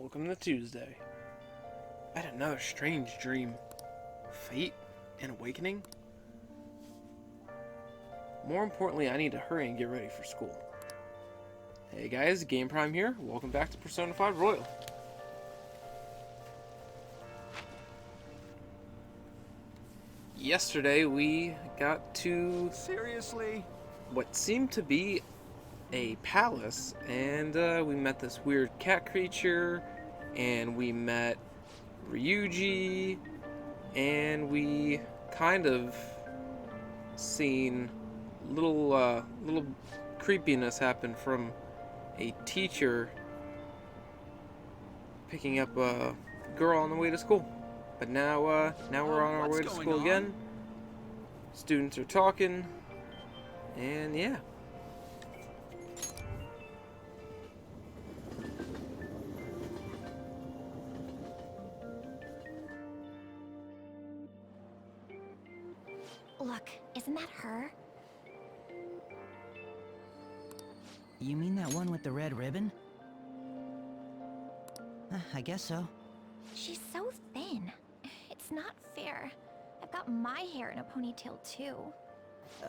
Welcome to Tuesday. I had another strange dream. Fate and awakening? More importantly, I need to hurry and get ready for school. Hey guys, Game Prime here. Welcome back to Persona 5 Royal. Yesterday we got to what seemed to be a palace, and we met this weird cat creature, and we met Ryuji, and we kind of seen little creepiness happen from a teacher picking up a girl on the way to school. But now we're on our way to school again. Students are talking, and yeah. Look, isn't that her? You mean that one with the red ribbon? I guess so. She's so thin. It's not fair. I've got my hair in a ponytail too.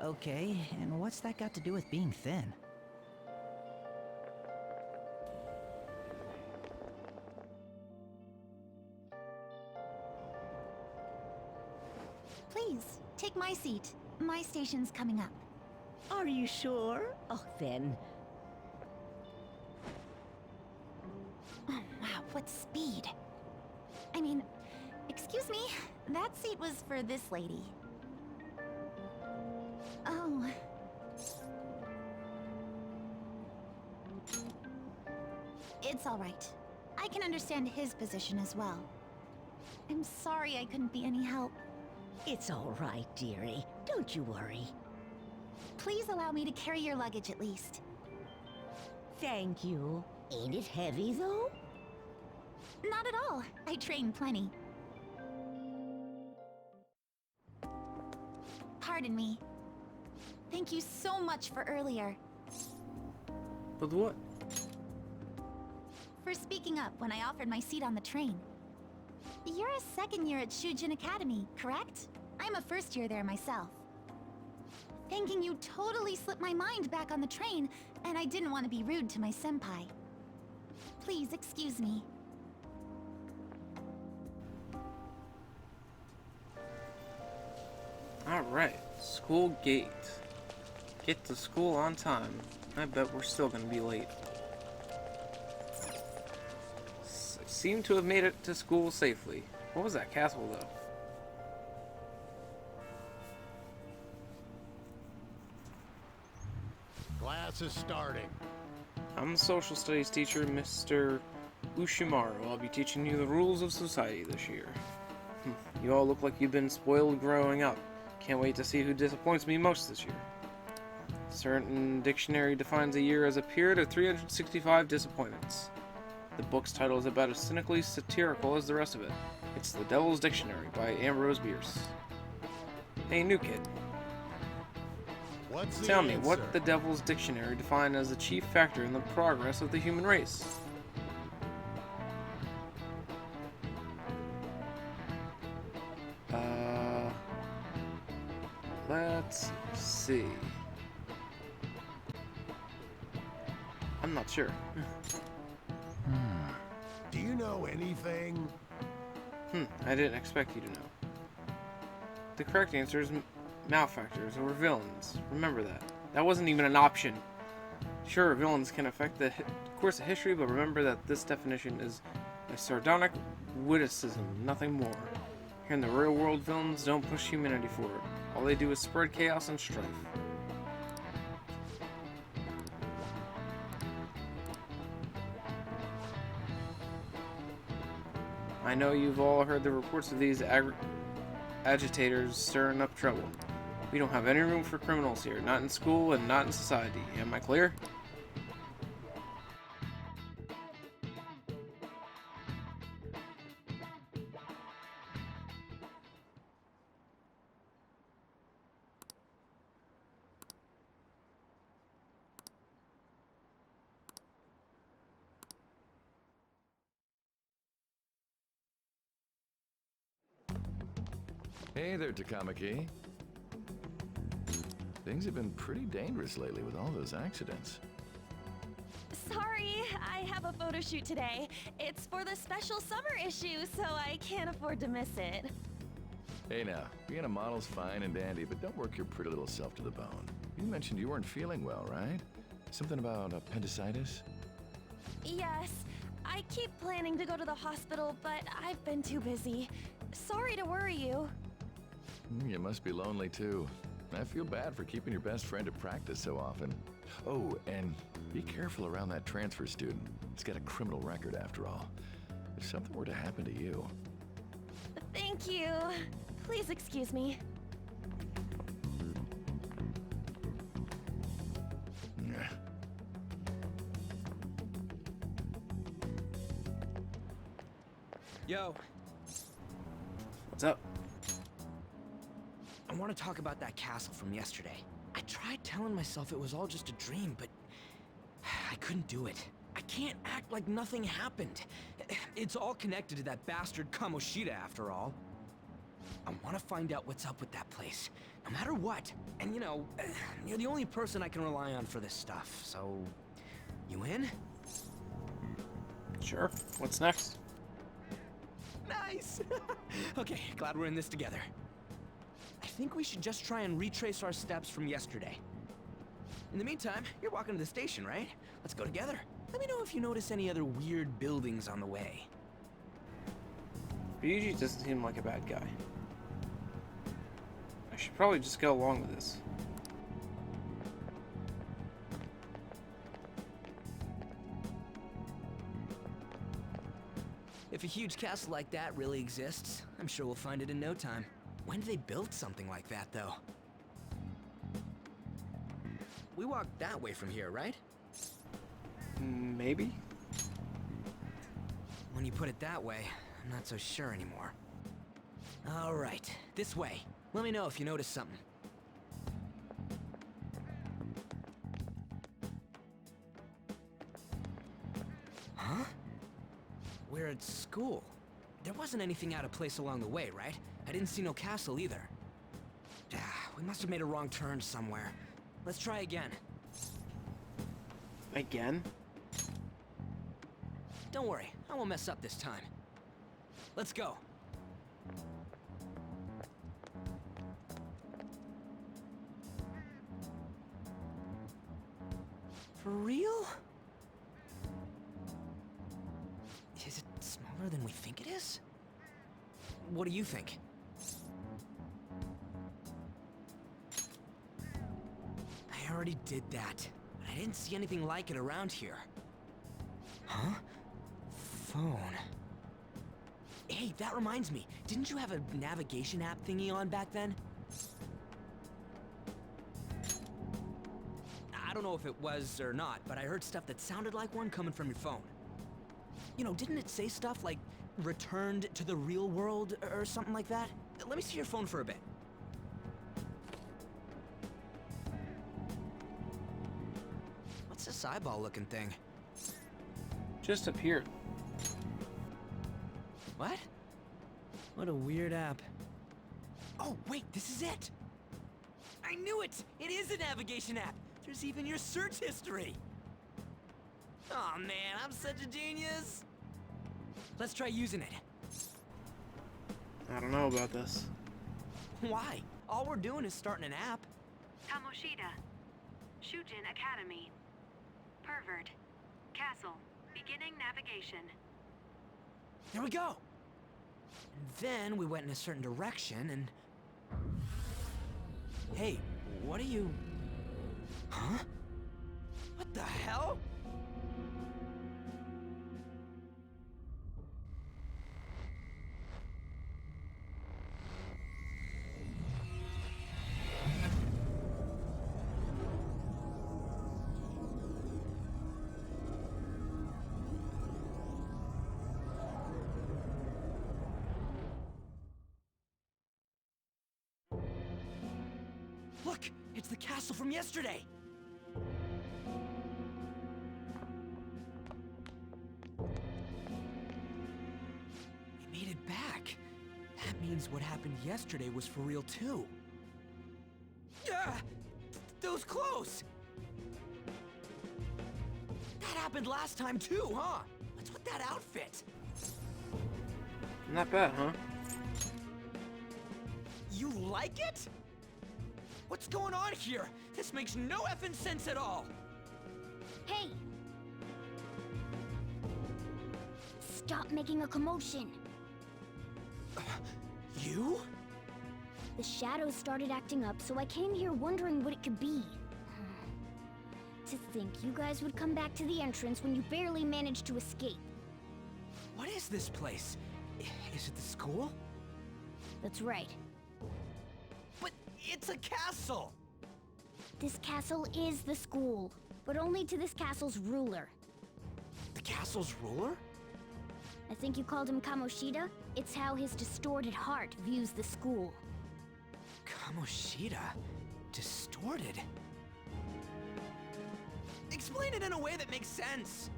Okay, and what's that got to do with being thin? Please, take my seat. My station's coming up. Are you sure? Oh, then. Oh, wow, what speed. I mean, excuse me, that seat was for this lady. Oh. It's all right. I can understand his position as well. I'm sorry I couldn't be any help. It's all right, dearie. Don't you worry. Please allow me to carry your luggage at least. Thank you. Ain't it heavy, though? Not at all. I train plenty. Pardon me. Thank you so much for earlier. But what? For speaking up when I offered my seat on the train. You're a second year at Shujin Academy, correct? I'm a first year there myself. Thinking you totally slipped my mind back on the train, and I didn't want to be rude to my senpai. Please excuse me. Alright, school gate. Get to school on time. I bet we're still gonna be late. Seem to have made it to school safely. What was that castle, though? Class is starting. I'm the social studies teacher, Mr. Ushimaru. I'll be teaching you the rules of society this year. You all look like you've been spoiled growing up. Can't wait to see who disappoints me most this year. Certain dictionary defines a year as a period of 365 disappointments. The book's title is about as cynically satirical as the rest of it. It's The Devil's Dictionary by Ambrose Bierce. Hey, new kid. Tell me, what the Devil's Dictionary defined as the chief factor in the progress of the human race? Let's see. I'm not sure. Do you know anything? I didn't expect you to know. The correct answer is malefactors or villains. Remember that. That wasn't even an option. Sure, villains can affect the course of history, but remember that this definition is a sardonic witticism, nothing more. Here in the real world, villains don't push humanity forward. All they do is spread chaos and strife. I know you've all heard the reports of these agitators stirring up trouble. We don't have any room for criminals here, not in school and not in society. Am I clear? Hey there, Takamaki. Things have been pretty dangerous lately with all those accidents. Sorry, I have a photo shoot today. It's for the special summer issue, so I can't afford to miss it. Hey now, being a model's fine and dandy, but don't work your pretty little self to the bone. You mentioned you weren't feeling well, right? Something about appendicitis? Yes, I keep planning to go to the hospital, but I've been too busy. Sorry to worry you. You must be lonely too. I feel bad for keeping your best friend at practice so often. Oh, and be careful around that transfer student. He's got a criminal record after all. If something were to happen to you... Thank you. Please excuse me. Yo, What's up? I want to talk about that castle from yesterday. I tried telling myself it was all just a dream, but I couldn't do it. I can't act like nothing happened. It's all connected to that bastard Kamoshida, after all. I want to find out what's up with that place, no matter what. And you know, you're the only person I can rely on for this stuff, so... You in? Sure. What's next? Nice! Okay, glad we're in this together. I think we should just try and retrace our steps from yesterday. In the meantime, you're walking to the station, right? Let's go together. Let me know if you notice any other weird buildings on the way. Ryuji doesn't seem like a bad guy. I should probably just go along with this. If a huge castle like that really exists, I'm sure we'll find it in no time. When did they build something like that, though? We walked that way from here, right? Maybe? When you put it that way, I'm not so sure anymore. All right, this way. Let me know if you notice something. Huh? We're at school. There wasn't anything out of place along the way, right? I didn't see no castle either. We must have made a wrong turn somewhere. Let's try again. Again? Don't worry, I won't mess up this time. Let's go. For real? Is it smaller than we think it is? What do you think? I already did that. I didn't see anything like it around here. Huh? Phone. Hey, that reminds me. Didn't you have a navigation app thingy on back then? I don't know if it was or not, but I heard stuff that sounded like one coming from your phone. You know, didn't it say stuff like, returned to the real world, or something like that? Let me see your phone for a bit. What's this eyeball-looking thing? Just appeared. What? What a weird app. Oh, wait, this is it! I knew it! It is a navigation app! There's even your search history! Aw, man, I'm such a genius! Let's try using it. I don't know about this. Why? All we're doing is starting an app. Kamoshida. Shujin Academy. Pervert. Castle. Beginning navigation. There we go! And then we went in a certain direction and... Hey, what are you... Huh? What the hell? Look! It's the castle from yesterday! We made it back. That means what happened yesterday was for real too. Yeah, those clothes! That happened last time too, huh? What's with that outfit? Not bad, huh? You like it? What's going on here? This makes no effing sense at all. Hey! Stop making a commotion. You? The shadows started acting up, so I came here wondering what it could be. To think you guys would come back to the entrance when you barely managed to escape. What is this place? Is it the school? That's right. But it's a castle! This castle is the school, but only to this castle's ruler. The castle's ruler? I think you called him Kamoshida? It's how his distorted heart views the school. Kamoshida? Distorted? Explain it in a way that makes sense!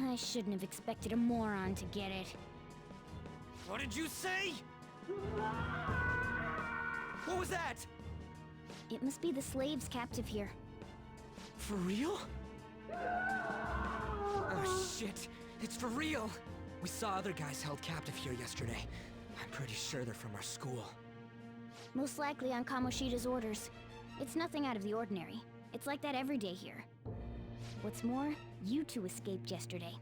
I shouldn't have expected a moron to get it. What did you say? What was that? It must be the slaves captive here. For real? Oh shit, it's for real! We saw other guys held captive here yesterday. I'm pretty sure they're from our school. Most likely on Kamoshida's orders. It's nothing out of the ordinary. It's like that every day here. What's more, you two escaped yesterday.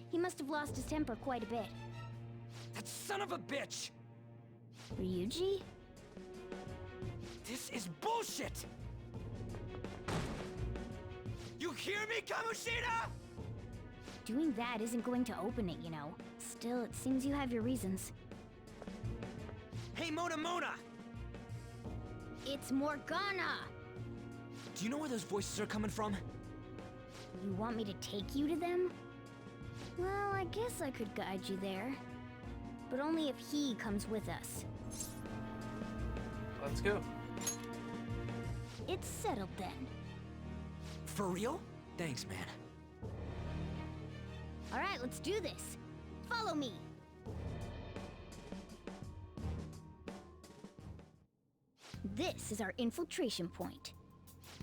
He must have lost his temper quite a bit. That son of a bitch! Ryuji? This is bullshit! You hear me, Kamoshida?! Doing that isn't going to open it, you know. Still, it seems you have your reasons. Hey, Mona! It's Morgana! Do you know where those voices are coming from? You want me to take you to them? Well, I guess I could guide you there. But only if he comes with us. Let's go. It's settled then. For real? Thanks, man. Alright, let's do this. Follow me. This is our infiltration point.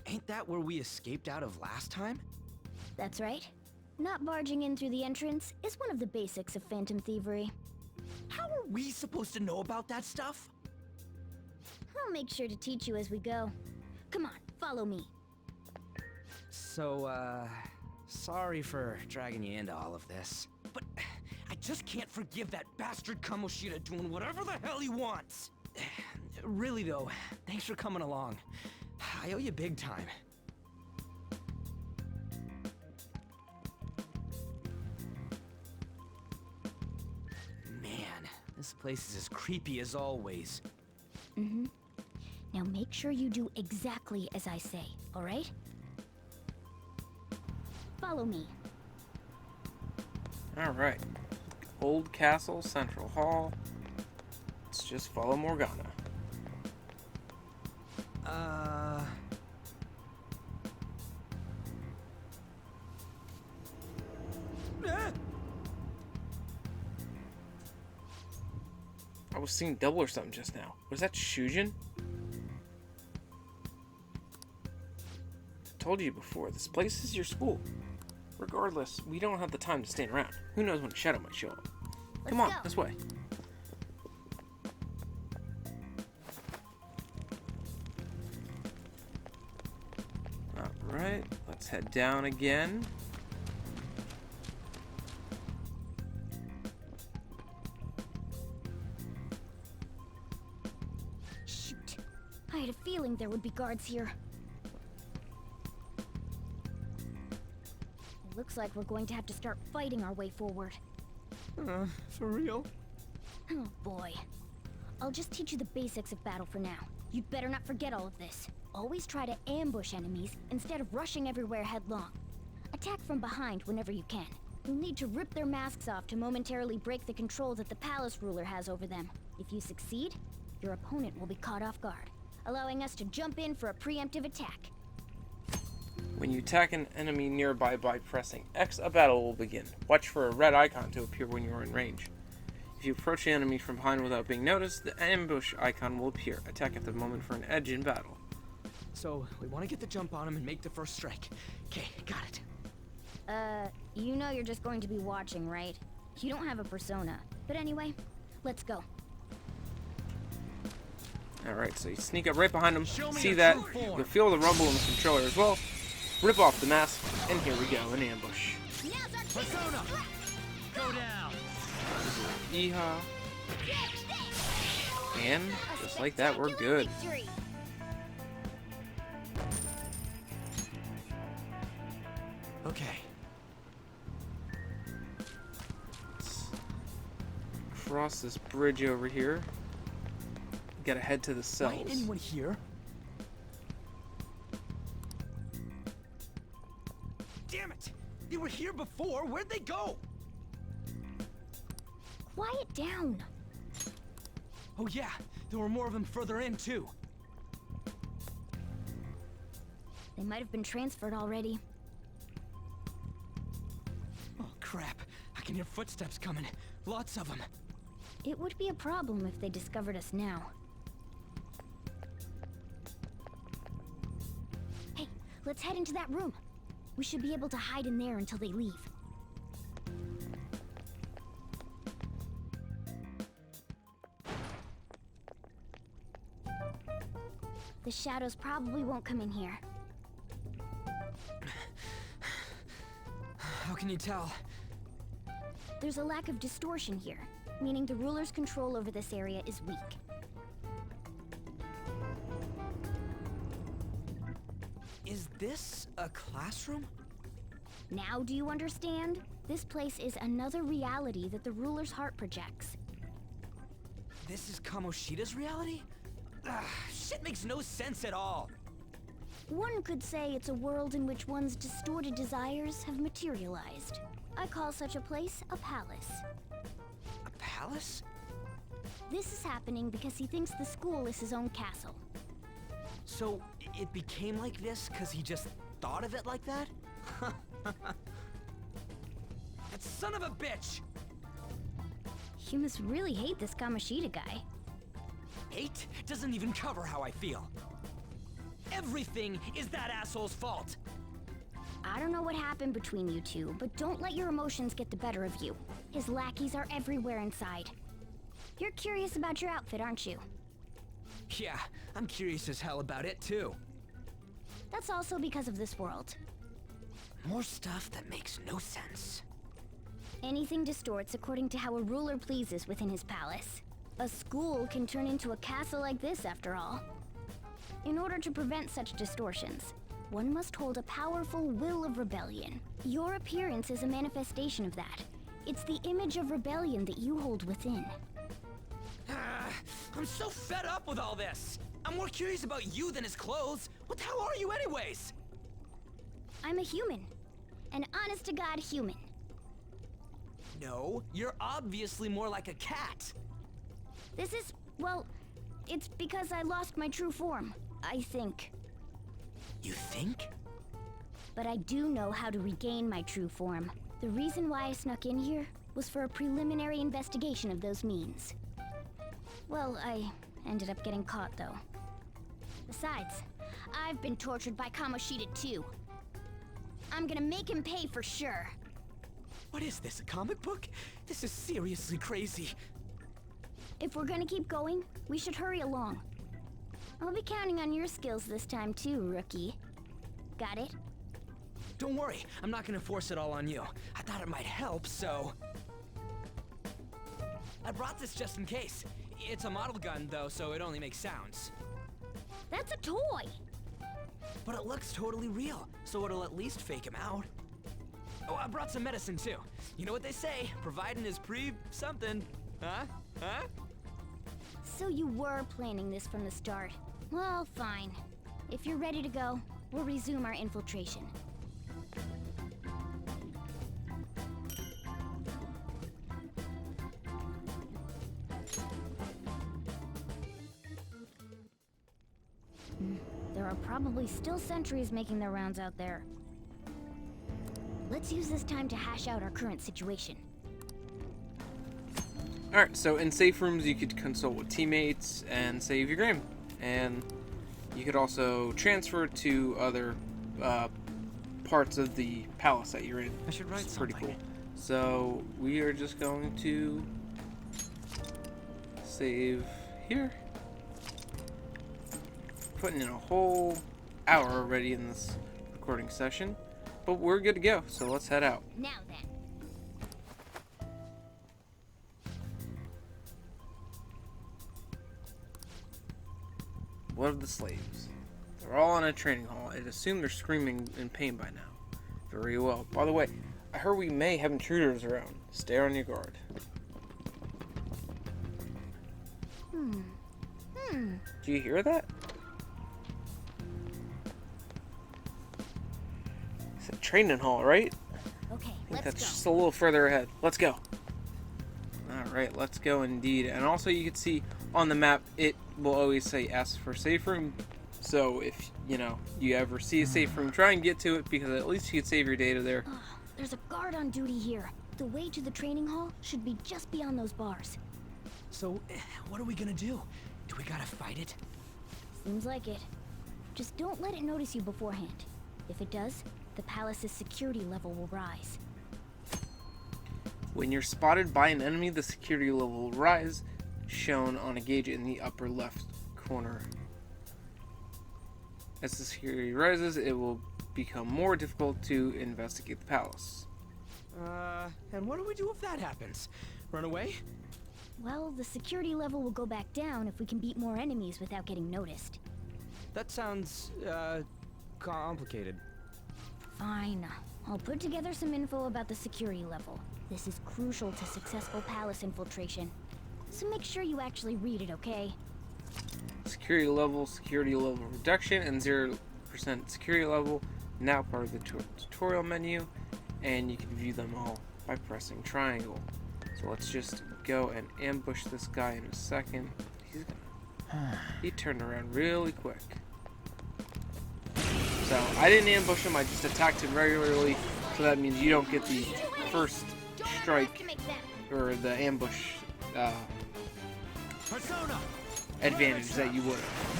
Ain't that where we escaped out of last time? That's right. Not barging in through the entrance is one of the basics of phantom thievery. How are we supposed to know about that stuff? I'll make sure to teach you as we go. Come on, follow me. So, sorry for dragging you into all of this. But I just can't forgive that bastard Kamoshida doing whatever the hell he wants. Really though, thanks for coming along. I owe you big time. Man, this place is as creepy as always. Mm-hmm. Now make sure you do exactly as I say, alright? Follow me. Alright. Old Castle, Central Hall. Let's just follow Morgana. I was seeing double or something just now. Was that Shujin? I told you before, this place is your school. Regardless, we don't have the time to stand around. Who knows when a shadow might show up. Come on, go. this way. Alright, let's head down again. Shoot. I had a feeling there would be guards here. It looks like we're going to have to start fighting our way forward. For real? Oh boy. I'll just teach you the basics of battle for now. You'd better not forget all of this. Always try to ambush enemies instead of rushing everywhere headlong. Attack from behind whenever you can. You'll need to rip their masks off to momentarily break the control that the palace ruler has over them. If you succeed, your opponent will be caught off guard, allowing us to jump in for a preemptive attack. When you attack an enemy nearby by pressing X, a battle will begin. Watch for a red icon to appear when you are in range. If you approach the enemy from behind without being noticed, the ambush icon will appear. Attack at the moment for an edge in battle. So, we want to get the jump on him and make the first strike. Okay, got it. You know you're just going to be watching, right? You don't have a persona. But anyway, let's go. Alright, so you sneak up right behind him, Show me see your that, true form. you'll feel the rumble in the controller as well, rip off the mask, and here we go, an ambush. Persona! Go down! Yeehaw. And, just like that, we're good. Okay. Let's cross this bridge over here. Gotta head to the cells. Why ain't anyone here? Damn it! They were here before. Where'd they go? Quiet down. Oh yeah, there were more of them further in too. They might have been transferred already. Oh crap! I can hear footsteps coming. Lots of them. It would be a problem if they discovered us now. Hey, let's head into that room. We should be able to hide in there until they leave. The shadows probably won't come in here. How can you tell? There's a lack of distortion here, meaning the ruler's control over this area is weak. Is this a classroom? Now do you understand? This place is another reality that the ruler's heart projects. This is Kamoshida's reality? Shit makes no sense at all. One could say it's a world in which one's distorted desires have materialized. I call such a place a palace. A palace? This is happening because he thinks the school is his own castle. So, it became like this because he just thought of it like that? That son of a bitch! You must really hate this Kamoshida guy. Hate doesn't even cover how I feel. Everything is that asshole's fault! I don't know what happened between you two, but don't let your emotions get the better of you. His lackeys are everywhere inside. You're curious about your outfit, aren't you? Yeah, I'm curious as hell about it too. That's also because of this world. More stuff that makes no sense. Anything distorts according to how a ruler pleases within his palace. A school can turn into a castle like this, after all. In order to prevent such distortions, one must hold a powerful will of rebellion. Your appearance is a manifestation of that. It's the image of rebellion that you hold within. I'm so fed up with all this! I'm more curious about you than his clothes! What the hell are you anyways? I'm a human. An honest-to-God human. No, you're obviously more like a cat. This is, well, it's because I lost my true form, I think. You think? But I do know how to regain my true form. The reason why I snuck in here was for a preliminary investigation of those means. Well, I ended up getting caught, though. Besides, I've been tortured by Kamoshida too. I'm gonna make him pay for sure. What is this, a comic book? This is seriously crazy. If we're gonna keep going, we should hurry along. I'll be counting on your skills this time too, rookie. Got it? Don't worry, I'm not gonna force it all on you. I thought it might help, so... I brought this just in case. It's a model gun, though, so it only makes sounds. That's a toy! But it looks totally real, so it'll at least fake him out. Oh, I brought some medicine, too. You know what they say, providing is something. Huh? Huh? So you were planning this from the start. Well, fine. If you're ready to go, we'll resume our infiltration. There are probably still sentries making their rounds out there. Let's use this time to hash out our current situation. Alright, so in safe rooms you could consult with teammates and save your game. And you could also transfer to other parts of the palace that you're in. I should write It's pretty something. cool. So we are just going to save here. Putting in a whole hour already in this recording session. But we're good to go, so let's head out. Now then. What of the slaves? They're all in a training hall. I'd assume they're screaming in pain by now. Very well. By the way, I heard we may have intruders around. Stay on your guard. Do you hear that? It's a training hall, right? Okay, I think let's that's go. just a little further ahead. Let's go. Alright, let's go indeed. And also you can see on the map, it will always say ask for safe room. So if, you ever see a safe room, try and get to it because at least you can save your data there. Oh, there's a guard on duty here. The way to the training hall should be just beyond those bars. So, what are we gonna do? Do we gotta fight it? Seems like it. Just don't let it notice you beforehand. If it does, the palace's security level will rise. When you're spotted by an enemy, the security level will rise, shown on a gauge in the upper left corner. As the security rises, it will become more difficult to investigate the palace. And what do we do if that happens? Run away? Well, the security level will go back down if we can beat more enemies without getting noticed. That sounds, complicated. Fine. I'll put together some info about the security level. This is crucial to successful palace infiltration. So make sure you actually read it, okay? Security level reduction, and 0% security level. Now part of the tutorial menu, and you can view them all by pressing triangle. So let's just go and ambush this guy in a second. He turned around really quick. So I didn't ambush him, I just attacked him regularly. So that means you don't get the first strike or the ambush advantage that you would have.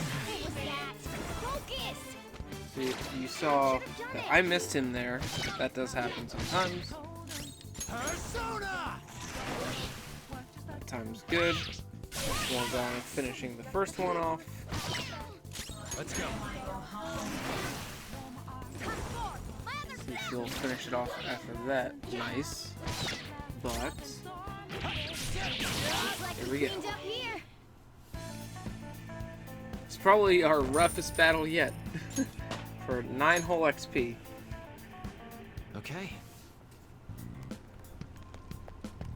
So you saw that I missed him there. That does happen sometimes. That time's good. Going down and finishing the first one off. Let's go. See if you'll finish it off after that. Nice. But here we go. It's probably our roughest battle yet. For 9 whole XP. Okay.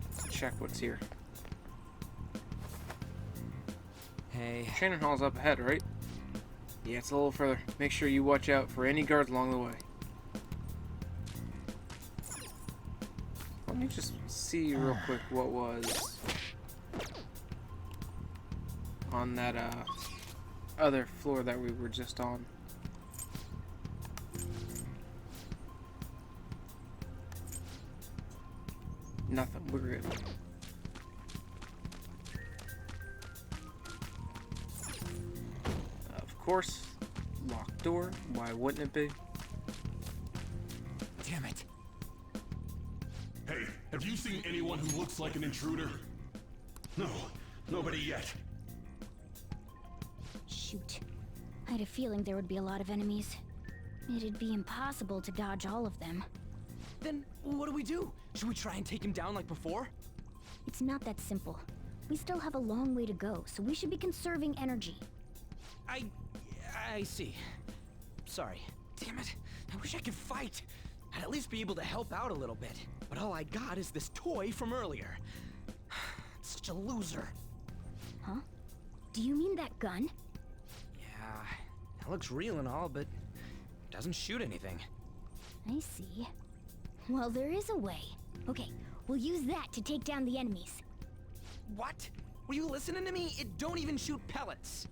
Let's check what's here. Hey. Training hall's up ahead, right? Yeah, it's a little further. Make sure you watch out for any guards along the way. Let me just see real quick what was on that other floor that we were just on. Nothing. We're good. Of course. Locked door. Why wouldn't it be? Damn it. Hey, have you seen anyone who looks like an intruder? No, nobody yet. Shoot. I had a feeling there would be a lot of enemies. It'd be impossible to dodge all of them. Then what do we do? Should we try and take him down like before? It's not that simple. We still have a long way to go, so we should be conserving energy. I see. Sorry. Damn it. I wish I could fight. I'd at least be able to help out a little bit. But all I got is this toy from earlier. Such a loser. Huh? Do you mean that gun? Yeah, that looks real and all, but it doesn't shoot anything. I see. Well, there is a way. Okay, we'll use that to take down the enemies. What? Were you listening to me? It don't even shoot pellets.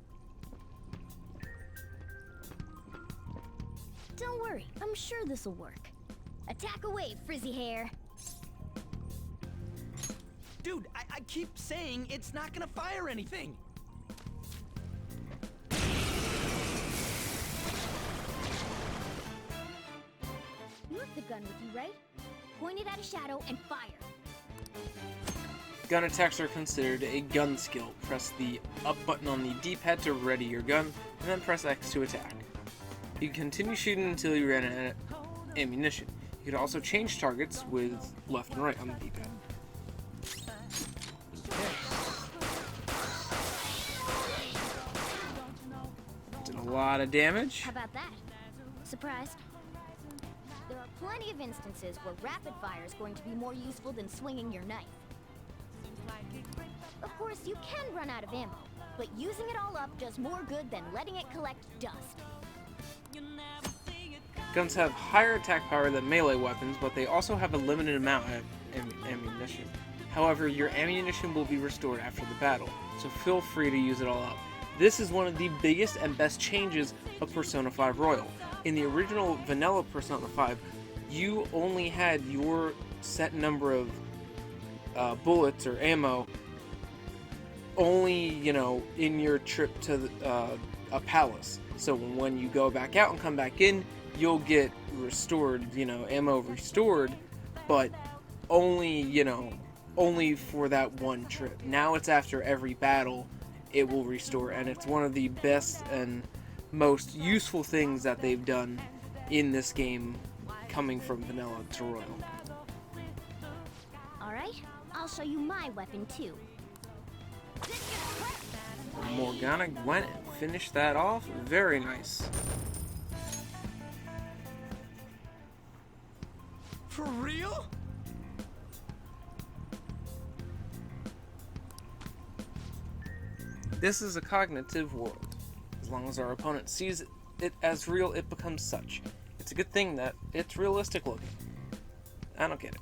Don't worry, I'm sure this'll work. Attack away, frizzy hair. Dude, I keep saying it's not gonna fire anything. You have the gun with you, right? Point it at a shadow and fire. Gun attacks are considered a gun skill. Press the up button on the D-pad to ready your gun, and then press X to attack. You can continue shooting until you run out of ammunition. You can also change targets with left and right on the D-pad. Did a lot of damage. How about that? Surprised? There are plenty of instances where rapid fire is going to be more useful than swinging your knife. Of course, you can run out of ammo, but using it all up does more good than letting it collect dust. Guns have higher attack power than melee weapons, but they also have a limited amount of ammunition. However, your ammunition will be restored after the battle, so feel free to use it all up. This is one of the biggest and best changes of Persona 5 Royal. In the original vanilla Persona 5, you only had your set number of bullets or ammo only, in your trip to a palace. So when you go back out and come back in, you'll get restored, ammo restored, but only, only for that one trip. Now it's after every battle, it will restore, and it's one of the best and most useful things that they've done in this game, coming from vanilla to Royal. Alright, I'll show you my weapon too. Morgana went and finished that off. Very nice. For real? This is a cognitive world. As long as our opponent sees it as real, it becomes such. It's a good thing that it's realistic looking. I don't get it.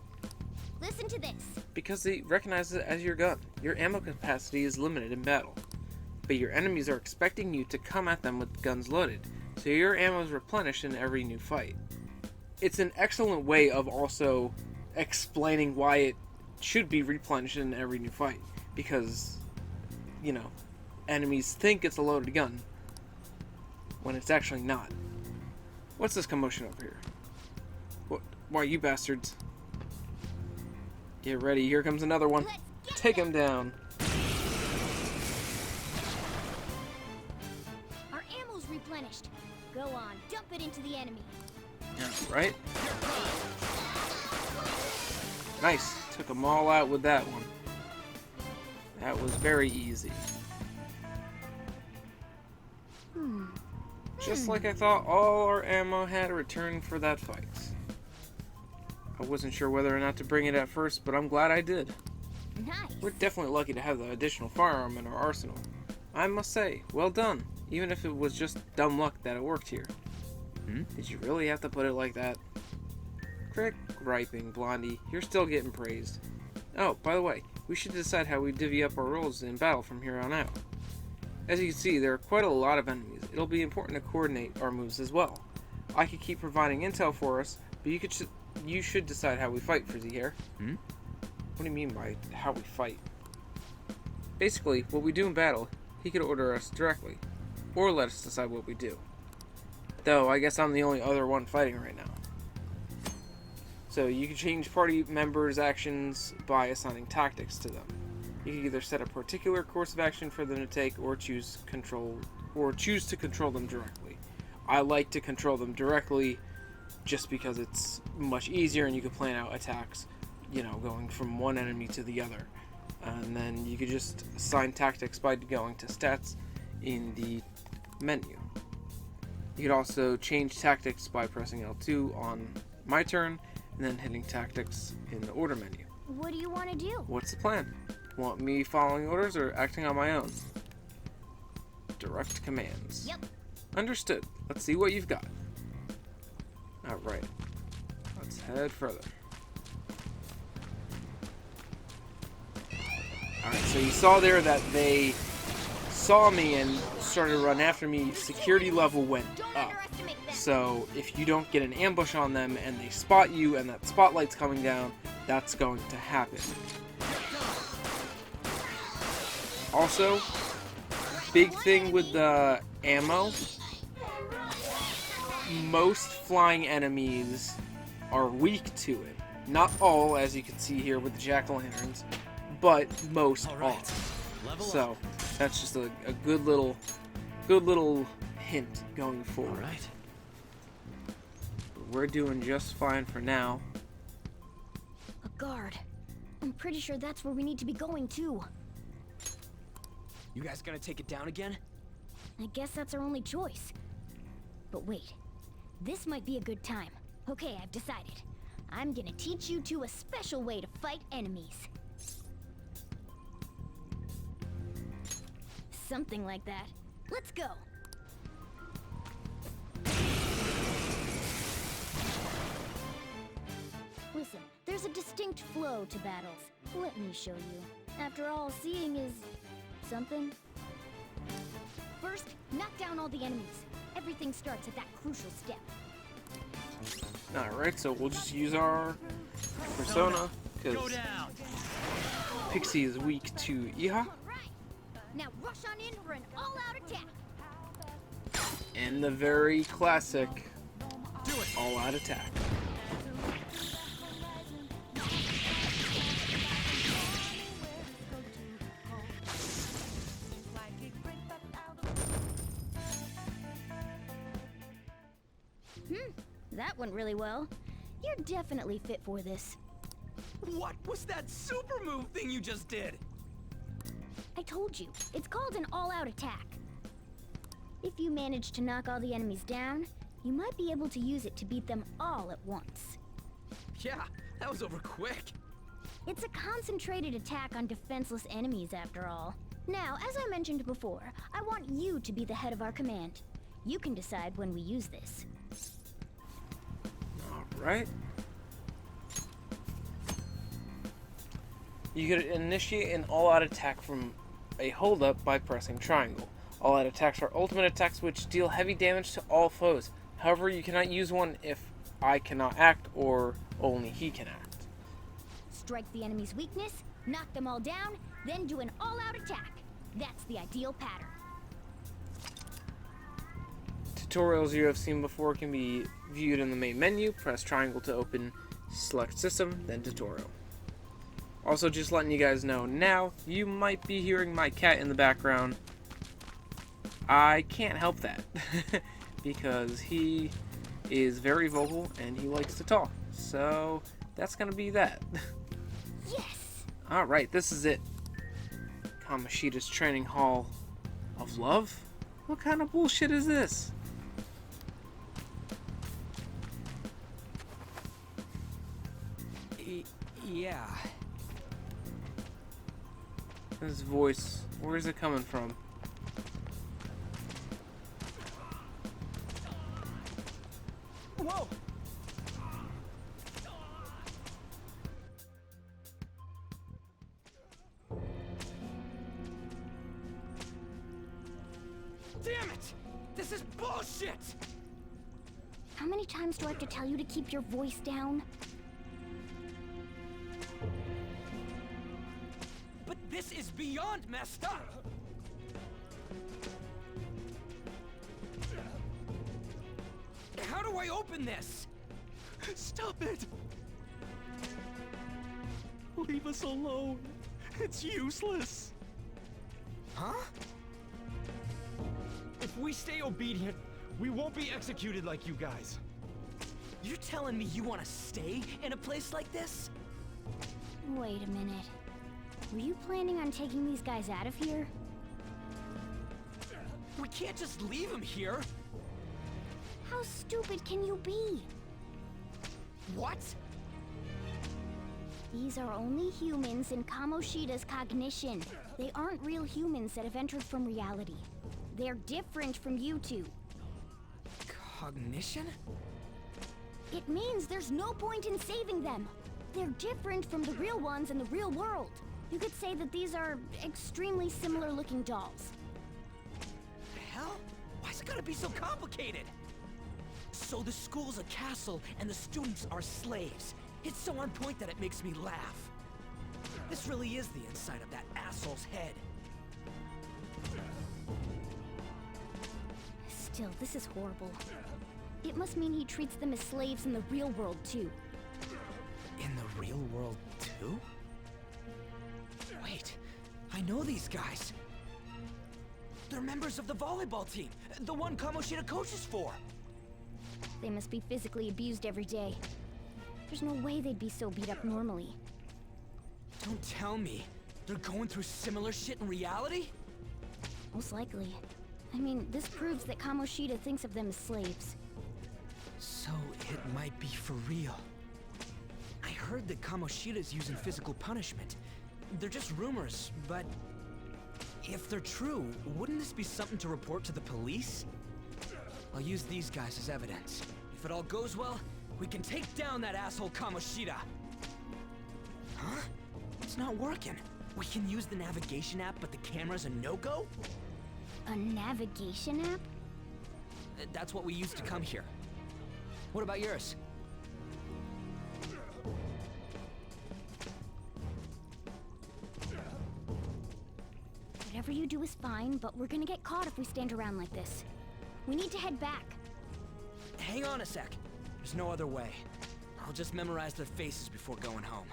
Listen to this. Because they recognize it as your gun. Your ammo capacity is limited in battle, but your enemies are expecting you to come at them with guns loaded, so your ammo is replenished in every new fight. It's an excellent way of also explaining why it should be replenished in every new fight, because, enemies think it's a loaded gun, when it's actually not. What's this commotion over here? What? Why, you bastards. Get ready, here comes another one. Take him down. Our ammo's replenished. Go on, dump it into the enemy. Right? Nice. Took them all out with that one. That was very easy. Just like I thought, all our ammo had returned for that fight. I wasn't sure whether or not to bring it at first, but I'm glad I did. Nice. We're definitely lucky to have the additional firearm in our arsenal. I must say, well done, even if it was just dumb luck that it worked here. Did you really have to put it like that? Quit griping, Blondie. You're still getting praised. Oh, by the way, we should decide how we divvy up our roles in battle from here on out. As you can see, there are quite a lot of enemies. It'll be important to coordinate our moves as well. I could keep providing intel for us, but you should decide how we fight, Frizzy Hair. What do you mean by how we fight? Basically, what we do in battle, he could order us directly, or let us decide what we do. Though, I guess I'm the only other one fighting right now. So, you can change party members' actions by assigning tactics to them. You can either set a particular course of action for them to take, or choose to control them directly. I like to control them directly, just because it's much easier and you can plan out attacks, going from one enemy to the other. And then you could just assign tactics by going to stats in the menu. You could also change tactics by pressing L2 on my turn, and then hitting tactics in the order menu. What do you want to do? What's the plan? Want me following orders or acting on my own? Direct commands. Yep. Understood. Let's see what you've got. Alright. Let's head further. Alright, so you saw there that they saw me and started to run after me. Security level went up. So if you don't get an ambush on them and they spot you and that spotlight's coming down, that's going to happen. Also, big thing with the ammo, most flying enemies are weak to it. Not all, as you can see here with the jack-o'-lanterns, but most are. So that's just a good little hint going forward. All right. We're doing just fine for now. A guard. I'm pretty sure that's where we need to be going too. You guys gonna take it down again? I guess that's our only choice. But wait, this might be a good time. Okay, I've decided. I'm gonna teach you two a special way to fight enemies. Something like that. Let's go. Listen, there's a distinct flow to battles. Let me show you. After all, seeing is something. First, knock down all the enemies. Everything starts at that crucial step. Alright, so we'll just use our persona, because Pixie is weak to Iha. All right. Now rush on in for an all-out attack. And the very classic all-out attack. That went really well. You're definitely fit for this. What was that super move thing you just did? I told you, it's called an all-out attack. If you manage to knock all the enemies down, you might be able to use it to beat them all at once. Yeah, that was over quick. It's a concentrated attack on defenseless enemies, after all. Now, as I mentioned before, I want you to be the head of our command. You can decide when we use this. Alright. You could initiate an all-out attack from a hold-up by pressing triangle. All-out attacks are ultimate attacks which deal heavy damage to all foes. However, you cannot use one if I cannot act or only he can act. Strike the enemy's weakness, knock them all down, then do an all-out attack. That's the ideal pattern. Tutorials you have seen before can be viewed in the main menu. Press triangle to open select system, then tutorial. Also, just letting you guys know now, you might be hearing my cat in the background. I can't help that because he is very vocal and he likes to talk. So that's gonna be that. Yes! Alright, this is it. Kamoshida's Training Hall of Love? What kind of bullshit is this? Yeah. This voice, where is it coming from? Whoa! Damn it! This is bullshit! How many times do I have to tell you to keep your voice down? But this is beyond messed up! How do I open this? Stop it! Leave us alone. It's useless. Huh? If we stay obedient, we won't be executed like you guys. You're telling me you want to stay in a place like this? Wait a minute. Were you planning on taking these guys out of here? We can't just leave them here. How stupid can you be? What? These are only humans in Kamoshida's cognition. They aren't real humans that have entered from reality. They're different from you two. Cognition? It means there's no point in saving them. They're different from the real ones in the real world. You could say that these are extremely similar looking dolls. Hell? Why's it gotta be so complicated? So the school's a castle and the students are slaves. It's so on point that it makes me laugh. This really is the inside of that asshole's head. Still, this is horrible. It must mean he treats them as slaves in the real world, too. In the real world, too? Wait, I know these guys. They're members of the volleyball team, the one Kamoshida coaches for. They must be physically abused every day. There's no way they'd be so beat up normally. Don't tell me they're going through similar shit in reality? Most likely. I mean, this proves that Kamoshida thinks of them as slaves. So it might be for real. I heard that Kamoshida's using physical punishment. They're just rumors, but if they're true, wouldn't this be something to report to the police? I'll use these guys as evidence. If it all goes well, we can take down that asshole Kamoshida. Huh? It's not working. We can use the navigation app, but the camera's a no-go? A navigation app? That's what we used to come here. What about yours? Whatever you do is fine, but we're gonna get caught if we stand around like this. We need to head back. Hang on a sec. There's no other way. I'll just memorize their faces before going home.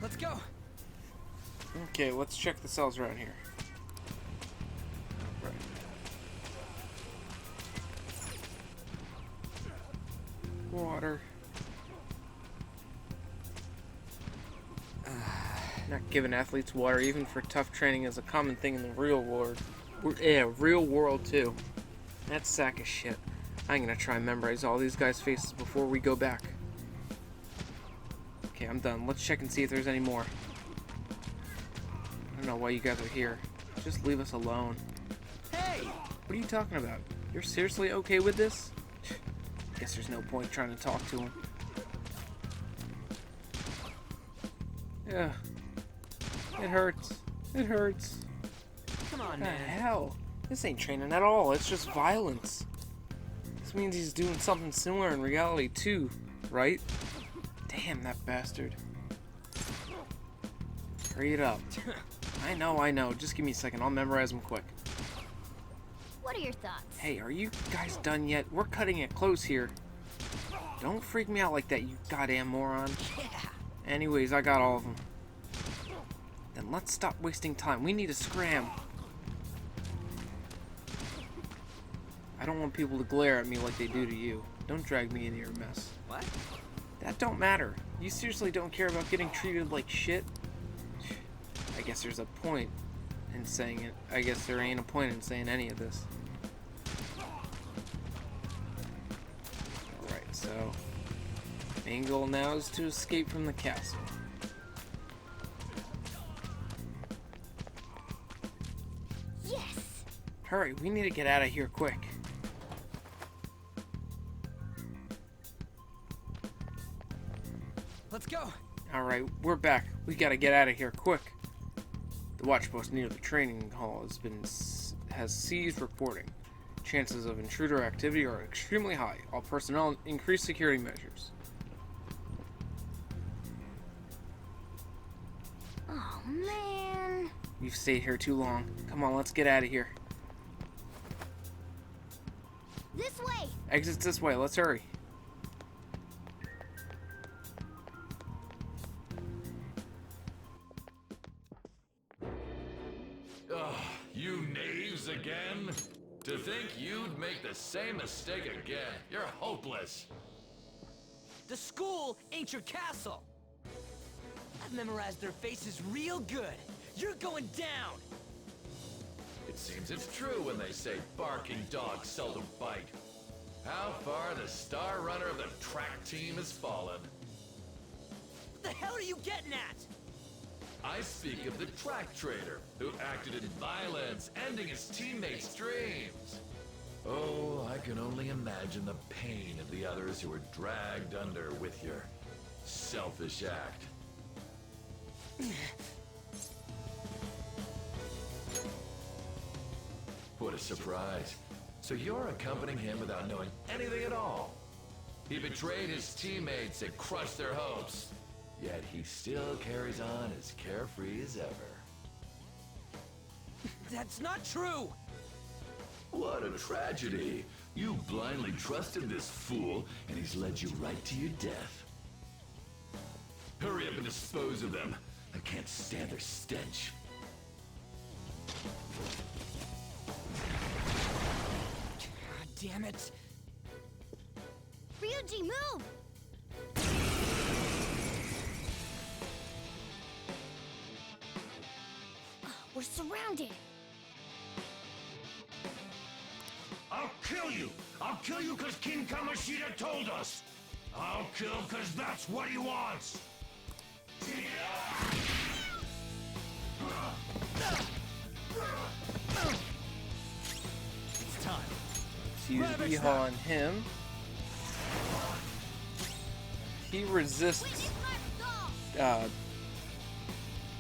Let's go! Okay, let's check the cells around here. Right. Water. Not giving athletes water, even for tough training, is a common thing in the real world. Yeah, real world too. That sack of shit. I'm gonna try and memorize all these guys' faces before we go back. Okay, I'm done. Let's check and see if there's any more. I don't know why you guys are here. Just leave us alone. Hey! What are you talking about? You're seriously okay with this? Guess there's no point trying to talk to him. Yeah. It hurts. It hurts. Come on, What the man. hell? This ain't training at all. It's just violence. This means he's doing something similar in reality too, right? Damn, that bastard. Hurry it up. I know. Just give me a second. I'll memorize them quick. What are your thoughts? Hey, are you guys done yet? We're cutting it close here. Don't freak me out like that, you goddamn moron. Yeah. Anyways, I got all of them. Then let's stop wasting time. We need to scram. I don't want people to glare at me like they do to you. Don't drag me into your mess. What? That don't matter. You seriously don't care about getting treated like shit? I guess there's a point in saying it. I guess there ain't a point in saying any of this. Alright, so main goal now is to escape from the castle. Yes! Hurry, we need to get out of here quick. Let's go! Alright, we're back. We gotta get out of here quick. The watch post near the training hall has ceased reporting. Chances of intruder activity are extremely high. All personnel increase security measures. Oh, man. You've stayed here too long. Come on, let's get out of here. This way! Exit's this way. Let's hurry. Ugh, you knaves again? To think you'd make the same mistake again. You're hopeless. The school ain't your castle! I've memorized their faces real good. You're going down! It seems it's true when they say barking dogs seldom bite. How far the star runner of the track team has fallen. What the hell are you getting at? I speak of the track trader, who acted in violence, ending his teammates' dreams. Oh, I can only imagine the pain of the others who were dragged under with your selfish act. What a surprise. So you're accompanying him without knowing anything at all. He betrayed his teammates and crushed their hopes. Yet he still carries on as carefree as ever. That's not true! What a tragedy! You blindly trusted this fool, and he's led you right to your death. Hurry up and dispose of them. I can't stand their stench. God damn it! Ryuji, move! We're surrounded. I'll kill you! I'll kill you because King Kamoshida told us! I'll kill because that's what he wants! It's time. Let's use Yeehaw on him. He resists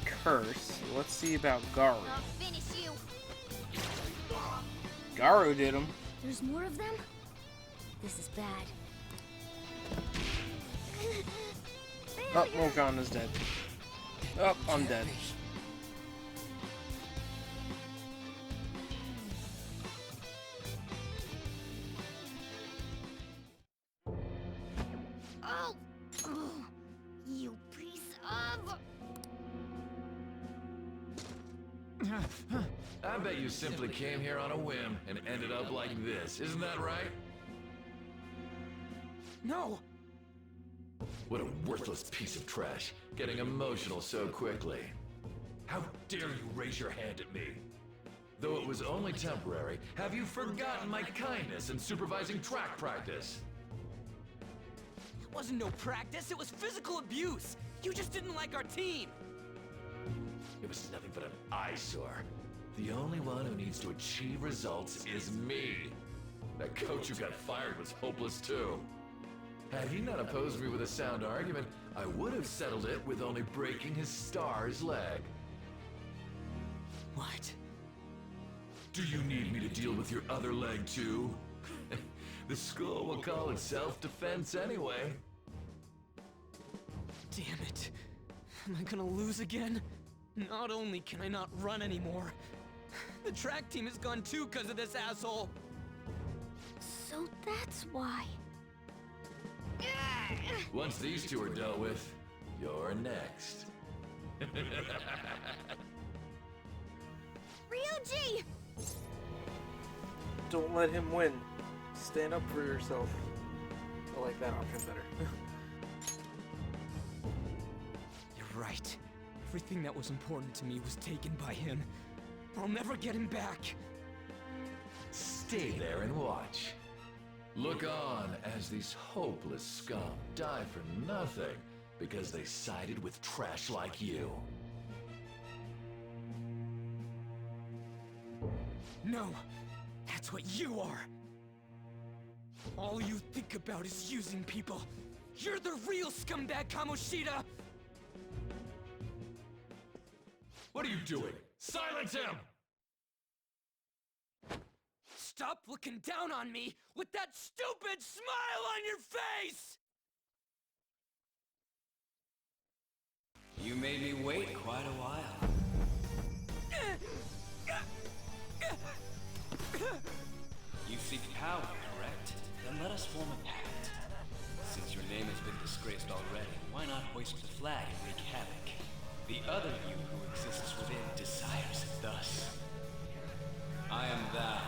Curse. Let's see about Garu. I'll finish you. Garu did him. There's more of them? This is bad. Oh, Morgana's dead. Oh, I'm dead. Oh! Oh, you piece of... I bet you simply came here on a whim and ended up like this, isn't that right? No! What a worthless piece of trash, getting emotional so quickly. How dare you raise your hand at me? Though it was only temporary, have you forgotten my kindness in supervising track practice? It wasn't no practice, it was physical abuse! You just didn't like our team! It was nothing but an eyesore. The only one who needs to achieve results is me. That coach who got fired was hopeless too. Had he not opposed me with a sound argument, I would have settled it with only breaking his star's leg. What? Do you need me to deal with your other leg too? The school will call it self-defense anyway. Damn it. Am I gonna lose again? Not only can I not run anymore, the track team is gone too because of this asshole. So that's why. Once these two are dealt with, you're next. Ryuji! Don't let him win. Stand up for yourself. I like that option better. You're right. Everything that was important to me was taken by him. I'll never get him back. Stay there and watch. Look on as these hopeless scum die for nothing because they sided with trash like you. No, that's what you are. All you think about is using people. You're the real scumbag, Kamoshida! What are you doing? Silence him! Stop looking down on me with that stupid smile on your face! You made me wait quite a while. You seek power, correct? Then let us form a pact. Since your name has been disgraced already, why not hoist the flag and wreak havoc? The other you who exists within desires it thus. I am thou,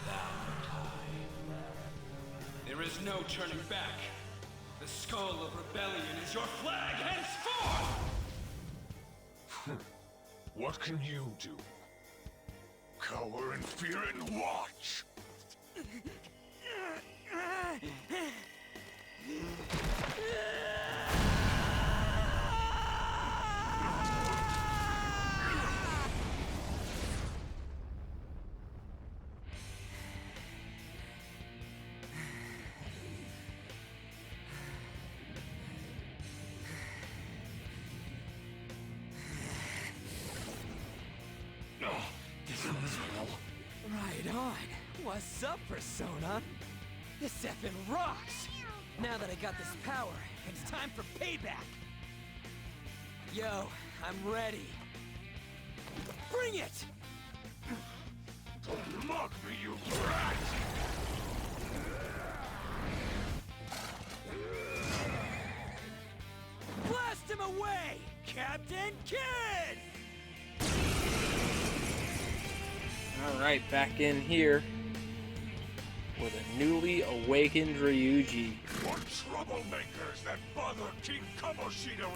thou art I. There is no turning back. The skull of rebellion is your flag henceforth! What can you do? Cower in fear and watch! Right on. What's up, Persona? This effing rocks! Now that I got this power, it's time for payback! Yo, I'm ready. Bring it! Don't mock me, you brat! Blast him away, Captain Kidd! Alright, back in here with a newly awakened Ryuji. What troublemakers that bother King Kamoshida?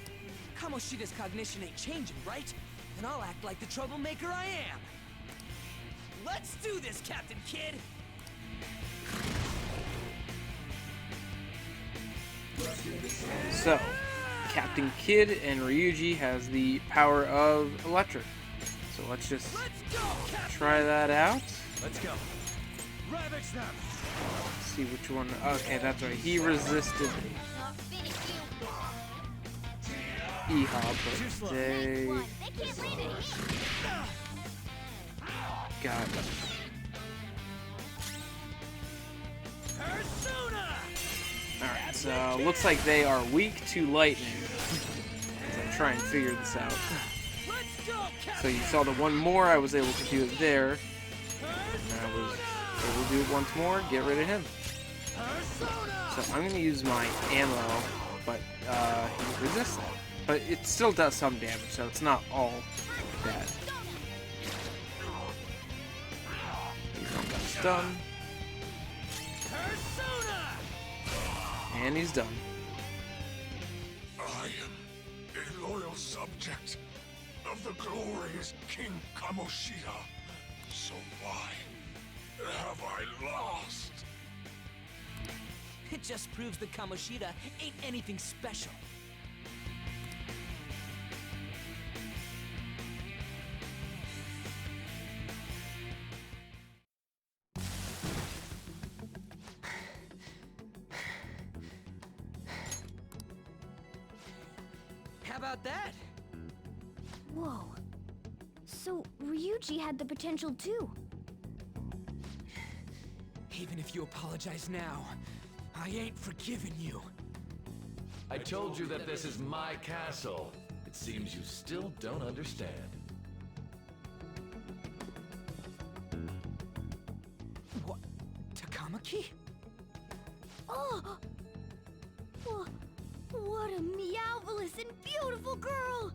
Kamoshida's cognition ain't changing, right? And I'll act like the troublemaker I am. Let's do this, Captain Kidd! So, Captain Kidd and Ryuji has the power of electric. So let's just try that out. Let's go. Ravage them. See which one. Okay, that's right. He resisted Eha, but they got it. Alright, so looks like they are weak to lightning. As I try and figure this out. So you saw the one more, I was able to do it there. And I was able to do it once more, get rid of him. So I'm going to use my ammo, but he resists that. But it still does some damage, so it's not all bad. He's almost done. And he's done. I am a loyal subject of the glorious King Kamoshida. So why have I lost? It just proves that Kamoshida ain't anything special. How about that? Whoa. So, Ryuji had the potential too. Even if you apologize now, I ain't forgiving you. I told you that this is my castle. It seems you still don't understand. What? Takamaki? Oh! What a meowvelous and beautiful girl!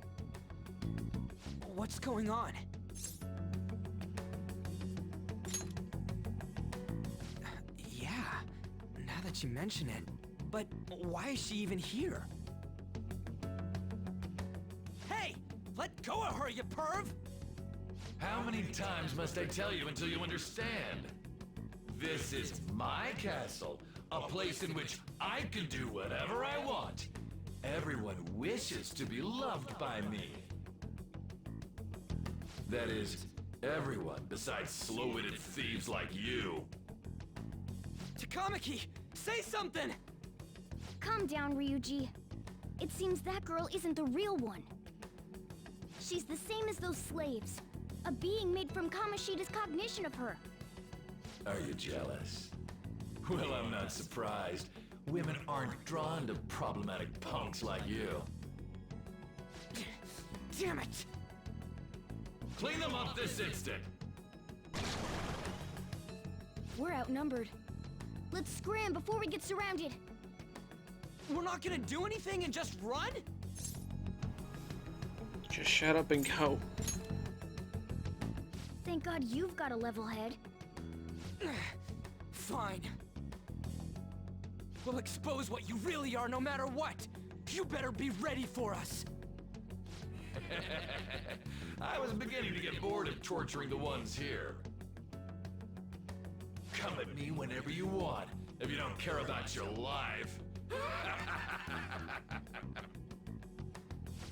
What's going on? Yeah, now that you mention it. But why is she even here? Hey! Let go of her, you perv! How many times must I tell you until you understand? This is my castle, a place in which I can do whatever I want. Everyone wishes to be loved by me. That is, everyone besides slow-witted thieves like you. Takamaki, say something! Calm down, Ryuji. It seems that girl isn't the real one. She's the same as those slaves. A being made from Kamoshida's cognition of her. Are you jealous? Well, I'm not surprised. Women aren't drawn to problematic punks like you. Damn it! Clean them up this instant! We're outnumbered. Let's scram before we get surrounded. We're not gonna do anything and just run? Just shut up and go. Thank God you've got a level head. Fine. We'll expose what you really are no matter what. You better be ready for us. I was beginning to get bored of torturing the ones here. Come at me whenever you want, if you don't care about your life.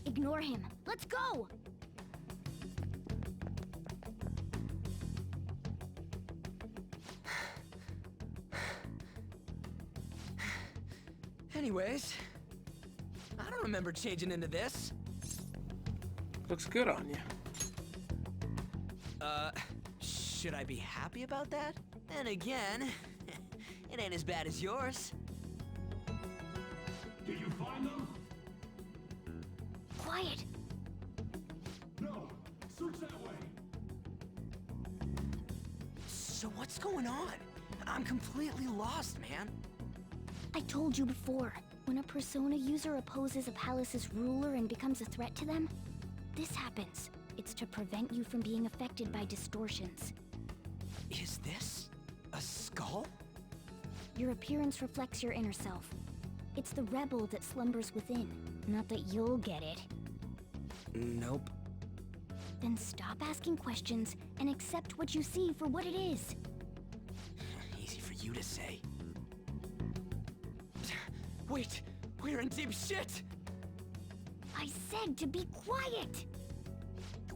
Ignore him. Let's go! Anyways, I don't remember changing into this. Looks good on you. Should I be happy about that? Then again, it ain't as bad as yours. Did you find them? Quiet. So what's going on? I'm completely lost, man. I told you before, when a Persona user opposes a palace's ruler and becomes a threat to them, this happens. It's to prevent you from being affected by distortions. Is this a skull? Your appearance reflects your inner self. It's the rebel that slumbers within, not that you'll get it. Nope. Then stop asking questions and accept what you see for what it is. Easy for you to say. Wait, we're in deep shit! I said to be quiet!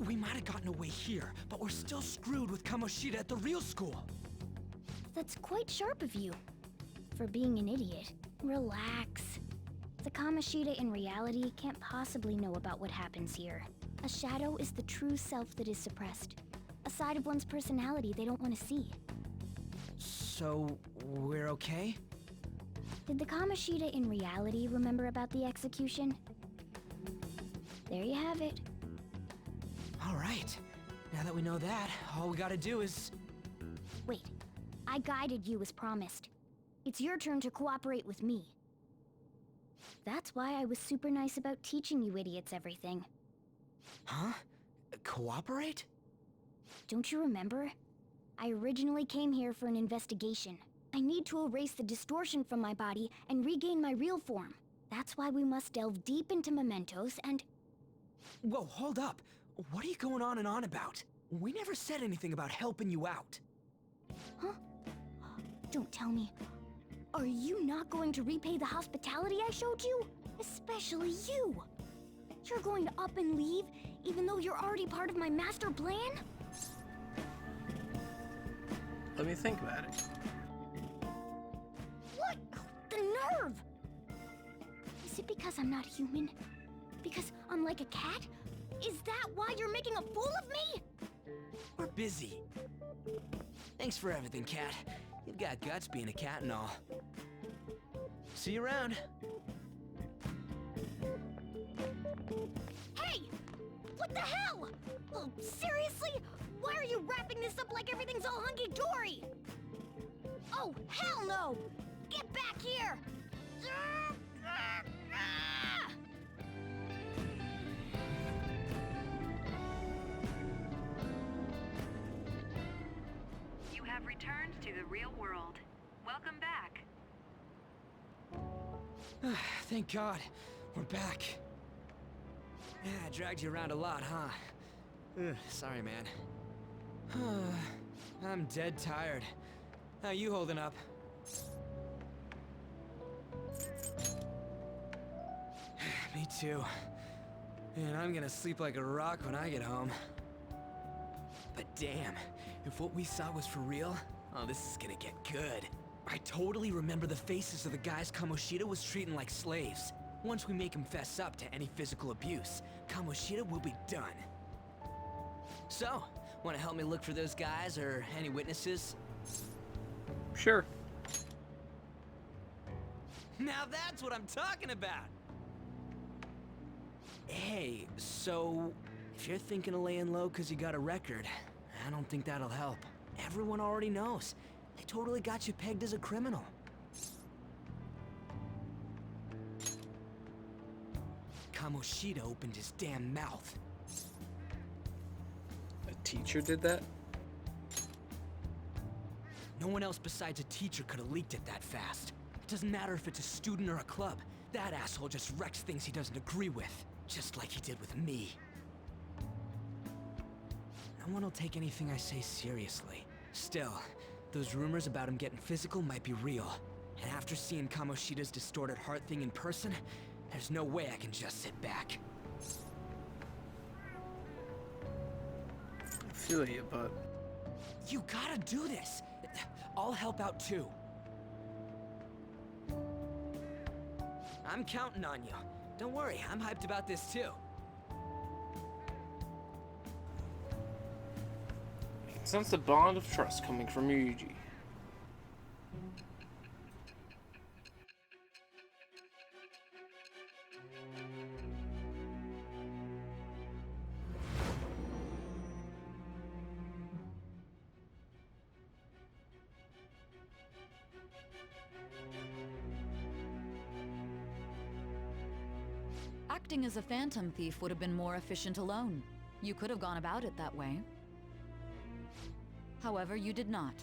We might have gotten away here, but we're still screwed with Kamoshida at the real school. That's quite sharp of you. For being an idiot. Relax. The Kamoshida in reality can't possibly know about what happens here. A shadow is the true self that is suppressed. A side of one's personality they don't want to see. So, we're okay? Did the Kamoshida in reality remember about the execution? There you have it. Alright. Now that we know that, all we gotta do is... Wait. I guided you as promised. It's your turn to cooperate with me. That's why I was super nice about teaching you idiots everything. Huh? Cooperate? Don't you remember? I originally came here for an investigation. I need to erase the distortion from my body and regain my real form. That's why we must delve deep into mementos and... Whoa, hold up. What are you going on and on about? We never said anything about helping you out. Huh? Don't tell me. Are you not going to repay the hospitality I showed you? Especially you! You're going to up and leave, even though you're already part of my master plan? Let me think about it. What? The nerve! Is it because I'm not human? Because I'm like a cat? Is that why you're making a fool of me? We're busy. Thanks for everything, Cat. You've got guts being a cat and all. See you around. Hey! What the hell? Oh, seriously? Why are you wrapping this up like everything's all hunky-dory? Oh, hell no! Get back here! You have returned to the real world. Welcome back. Thank God. We're back. Yeah, I dragged you around a lot, huh? Sorry, man. I'm dead tired. How you holding up? Me too. And I'm gonna sleep like a rock when I get home. But damn, if what we saw was for real, oh, this is gonna get good. I totally remember the faces of the guys Kamoshida was treating like slaves. Once we make him fess up to any physical abuse, Kamoshida will be done. So, wanna help me look for those guys or any witnesses? Sure. Now that's what I'm talking about! Hey, so if you're thinking of laying low because you got a record, I don't think that'll help. Everyone already knows. They totally got you pegged as a criminal. Kamoshida opened his damn mouth. A teacher did that? No one else besides a teacher could have leaked it that fast. It doesn't matter if it's a student or a club. That asshole just wrecks things he doesn't agree with. Just like he did with me. No one will take anything I say seriously. Still, those rumors about him getting physical might be real. And after seeing Kamoshida's distorted heart thing in person, there's no way I can just sit back. I feel you, but... You gotta do this! I'll help out too. I'm counting on you. Don't worry, I'm hyped about this too. I can sense a bond of trust coming from Ryuji. Acting as a phantom thief would have been more efficient alone. You could have gone about it that way. However, you did not.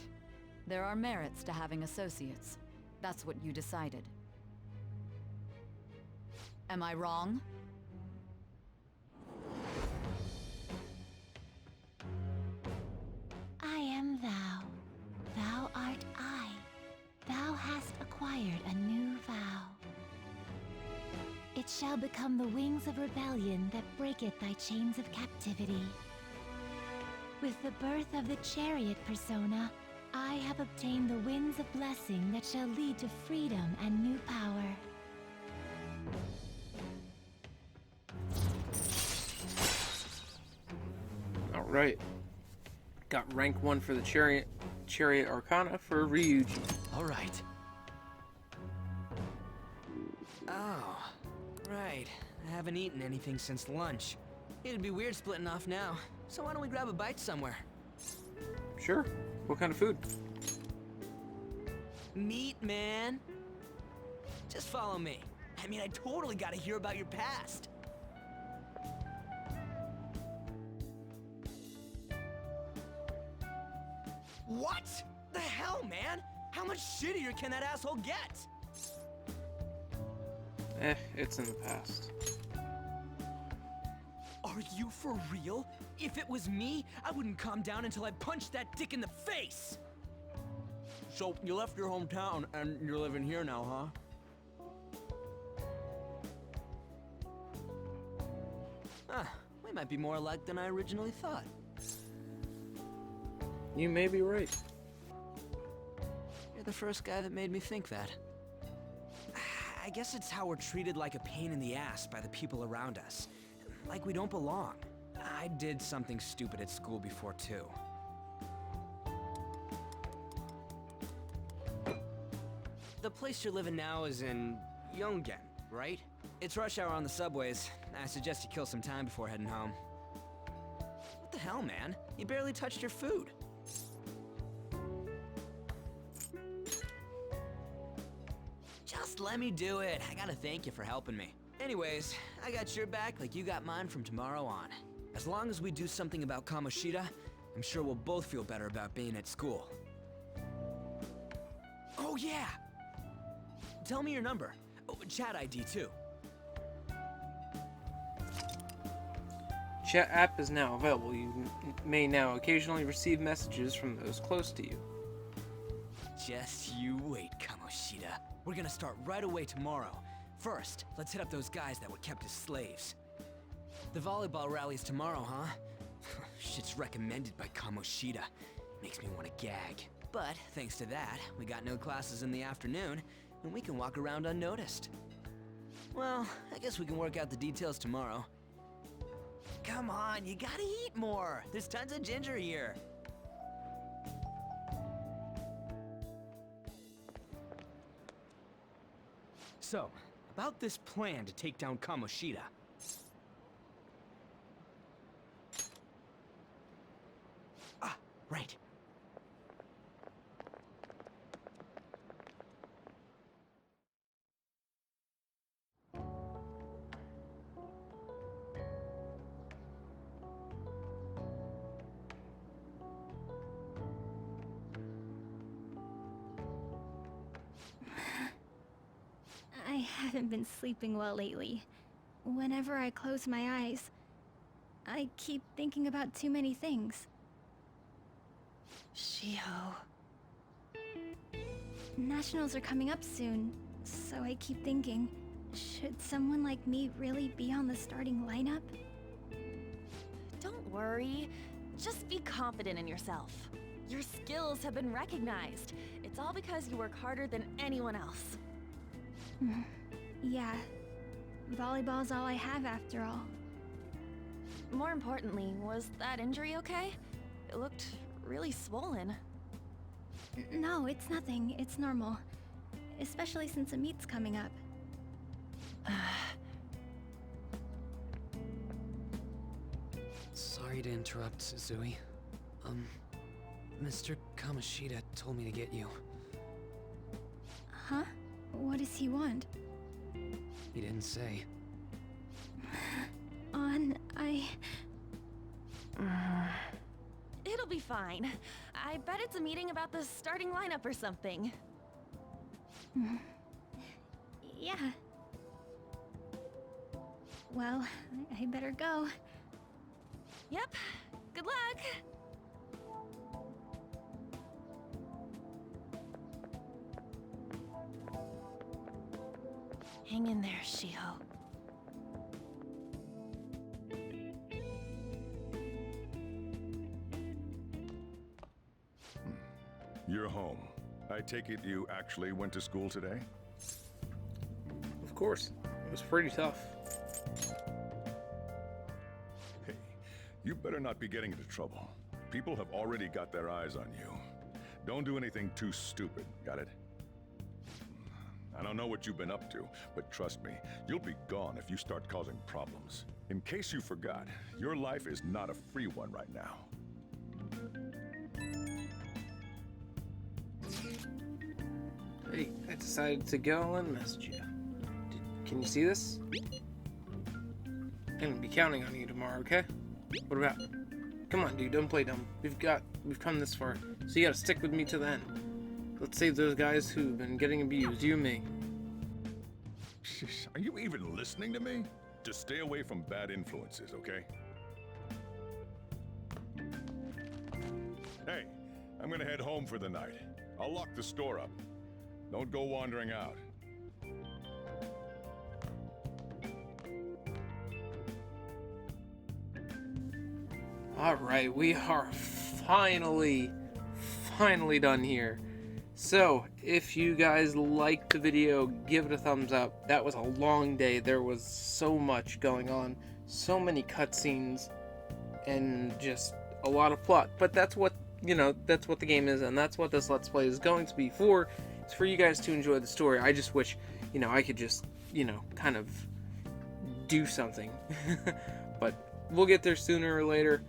There are merits to having associates. That's what you decided. Am I wrong? I am thou. Thou art I. Thou hast acquired a new vow. It shall become the wings of rebellion that breaketh thy chains of captivity. With the birth of the Chariot persona, I have obtained the winds of blessing that shall lead to freedom and new power. Alright. Got rank 1 for the Chariot Arcana for Ryuji. Alright. Oh, right. I haven't eaten anything since lunch. It'd be weird splitting off now, so why don't we grab a bite somewhere? Sure. What kind of food? Meat, man. Just follow me. I mean, I totally gotta hear about your past. What? The hell, man? How much shittier can that asshole get? It's in the past. Are you for real? If it was me, I wouldn't calm down until I punched that dick in the face! So, you left your hometown and you're living here now, huh? Huh, we might be more alike than I originally thought. You may be right. You're the first guy that made me think that. I guess it's how we're treated like a pain in the ass by the people around us. Like we don't belong. I did something stupid at school before, too. The place you're living now is in Yongen, right? It's rush hour on the subways. I suggest you kill some time before heading home. What the hell, man? You barely touched your food. Just let me do it. I gotta thank you for helping me. Anyways, I got your back like you got mine from tomorrow on. As long as we do something about Kamoshida, I'm sure we'll both feel better about being at school. Oh yeah! Tell me your number. Oh, chat ID too. Chat app is now available. You may now occasionally receive messages from those close to you. Just you wait, Kamoshida. We're gonna start right away tomorrow. First, let's hit up those guys that were kept as slaves. The volleyball rally's tomorrow, huh? Shit's recommended by Kamoshida. Makes me want to gag. But thanks to that, we got no classes in the afternoon, and we can walk around unnoticed. Well, I guess we can work out the details tomorrow. Come on, you gotta eat more. There's tons of ginger here. So, about this plan to take down Kamoshida. Ah, right. I haven't been sleeping well lately. Whenever I close my eyes, I keep thinking about too many things. Shiho. Nationals are coming up soon, so I keep thinking, should someone like me really be on the starting lineup? Don't worry. Just be confident in yourself. Your skills have been recognized. It's all because you work harder than anyone else. Yeah. Volleyball's all I have after all. More importantly, was that injury okay? It looked really swollen. No, it's nothing. It's normal. Especially since a meet's coming up. Sorry to interrupt, Suzui. Mr. Kamoshida told me to get you. Huh? What does he want? He didn't say. Ron, It'll be fine. I bet it's a meeting about the starting lineup or something. Yeah. Well, I better go. Yep. Good luck! Hang in there, Shiho. You're home. I take it you actually went to school today? Of course. It was pretty tough. Hey, you better not be getting into trouble. People have already got their eyes on you. Don't do anything too stupid, got it? I don't know what you've been up to, but trust me, you'll be gone if you start causing problems. In case you forgot, your life is not a free one right now. Hey, I decided to go and message you. Can you see this? I'm gonna be counting on you tomorrow, okay? What about? Come on, dude, don't play dumb. We've come this far, so you gotta stick with me to the end. Let's save those guys who've been getting abused, you and me. Are you even listening to me? Just stay away from bad influences, okay? Hey, I'm gonna head home for the night. I'll lock the store up. Don't go wandering out. Alright, we are finally done here. So, if you guys liked the video, give it a thumbs up. That was a long day. There was so much going on. So many cutscenes. And just a lot of plot. But that's what, that's what the game is. And that's what this Let's Play is going to be for. It's for you guys to enjoy the story. I just wish, I could just, kind of do something. But we'll get there sooner or later.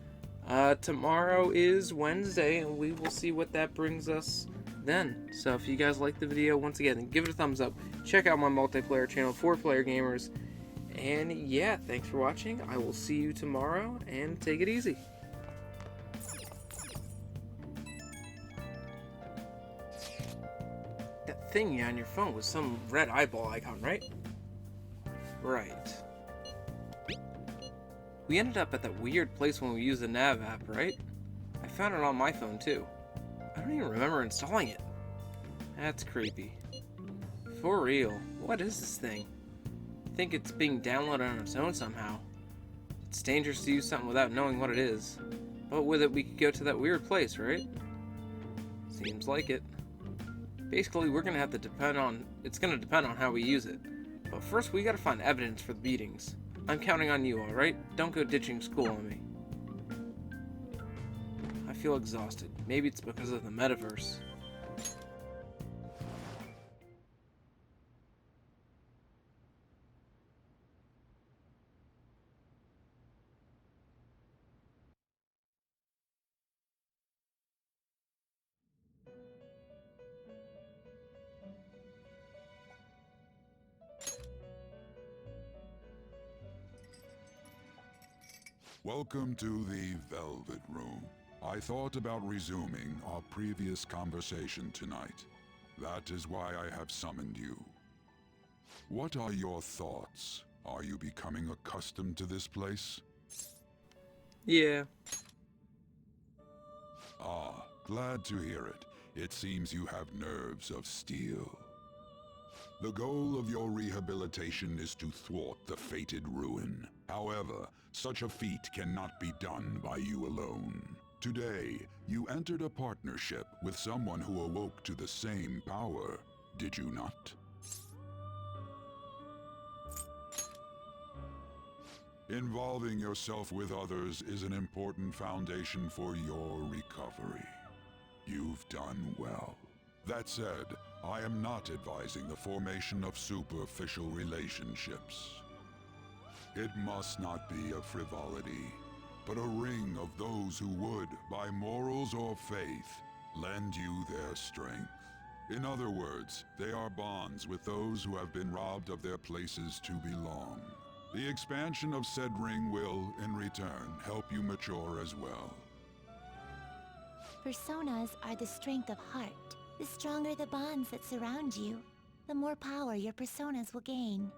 Tomorrow is Wednesday, and we will see what that brings us then. So if you guys like the video, once again, give it a thumbs up. Check out my multiplayer channel, 4Player Gamers. And yeah, thanks for watching. I will see you tomorrow, and take it easy. That thingy on your phone was some red eyeball icon, right? Right. We ended up at that weird place when we used the nav app, right? I found it on my phone too. I don't even remember installing it. That's creepy. For real, what is this thing? I think it's being downloaded on its own somehow. It's dangerous to use something without knowing what it is. But with it we could go to that weird place, right? Seems like it. Basically, it's gonna depend on how we use it. But first we gotta find evidence for the beatings. I'm counting on you, alright? Don't go ditching school on me. I feel exhausted. Maybe it's because of the metaverse. Welcome to the Velvet Room. I thought about resuming our previous conversation tonight. That is why I have summoned you. What are your thoughts? Are you becoming accustomed to this place? Yeah. Ah, glad to hear it. It seems you have nerves of steel. The goal of your rehabilitation is to thwart the fated ruin. However, such a feat cannot be done by you alone. Today, you entered a partnership with someone who awoke to the same power, did you not? Involving yourself with others is an important foundation for your recovery. You've done well. That said, I am not advising the formation of superficial relationships. It must not be a frivolity, but a ring of those who would, by morals or faith, lend you their strength. In other words, they are bonds with those who have been robbed of their places to belong. The expansion of said ring will, in return, help you mature as well. Personas are the strength of heart. The stronger the bonds that surround you, the more power your personas will gain.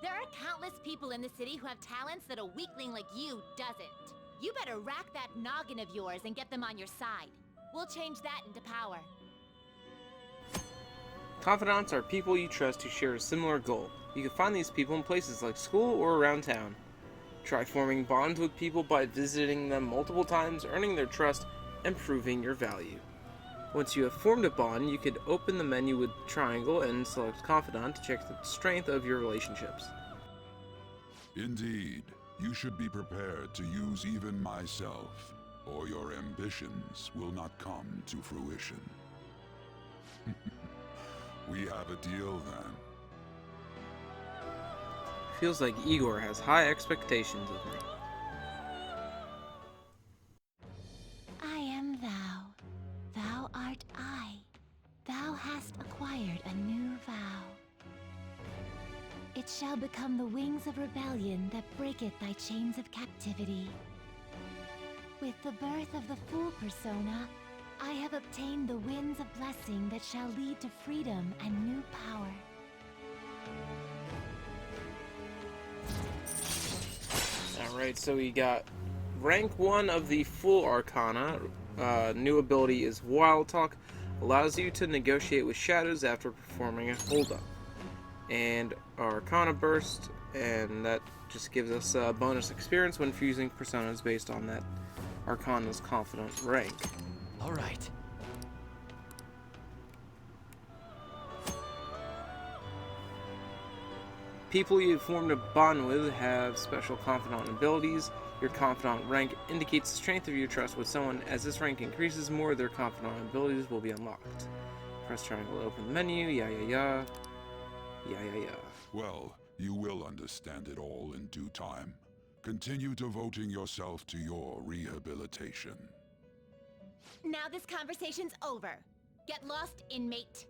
There are countless people in the city who have talents that a weakling like you doesn't. You better rack that noggin of yours and get them on your side. We'll change that into power. Confidants are people you trust who share a similar goal. You can find these people in places like school or around town. Try forming bonds with people by visiting them multiple times, earning their trust, and proving your value. Once you have formed a bond, you could open the menu with triangle and select Confidant to check the strength of your relationships. Indeed, you should be prepared to use even myself, or your ambitions will not come to fruition. We have a deal then. Feels like Igor has high expectations of me. I am thou. Thou art I. Thou hast acquired a new vow. It shall become the wings of rebellion that breaketh thy chains of captivity. With the birth of the Fool persona, I have obtained the winds of blessing that shall lead to freedom and new power. Alright, so we got rank 1 of the Full Arcana. New ability is Wild Talk. Allows you to negotiate with shadows after performing a hold-up. And Arcana Burst, and that just gives us bonus experience when fusing personas based on that Arcana's Confidant rank. Alright. People you've formed a bond with have special Confidant abilities. Your Confidant rank indicates the strength of your trust with someone. As this rank increases, more of their Confidant abilities will be unlocked. Press triangle to open the menu, yeah. Well, you will understand it all in due time. Continue devoting yourself to your rehabilitation. Now this conversation's over. Get lost, inmate.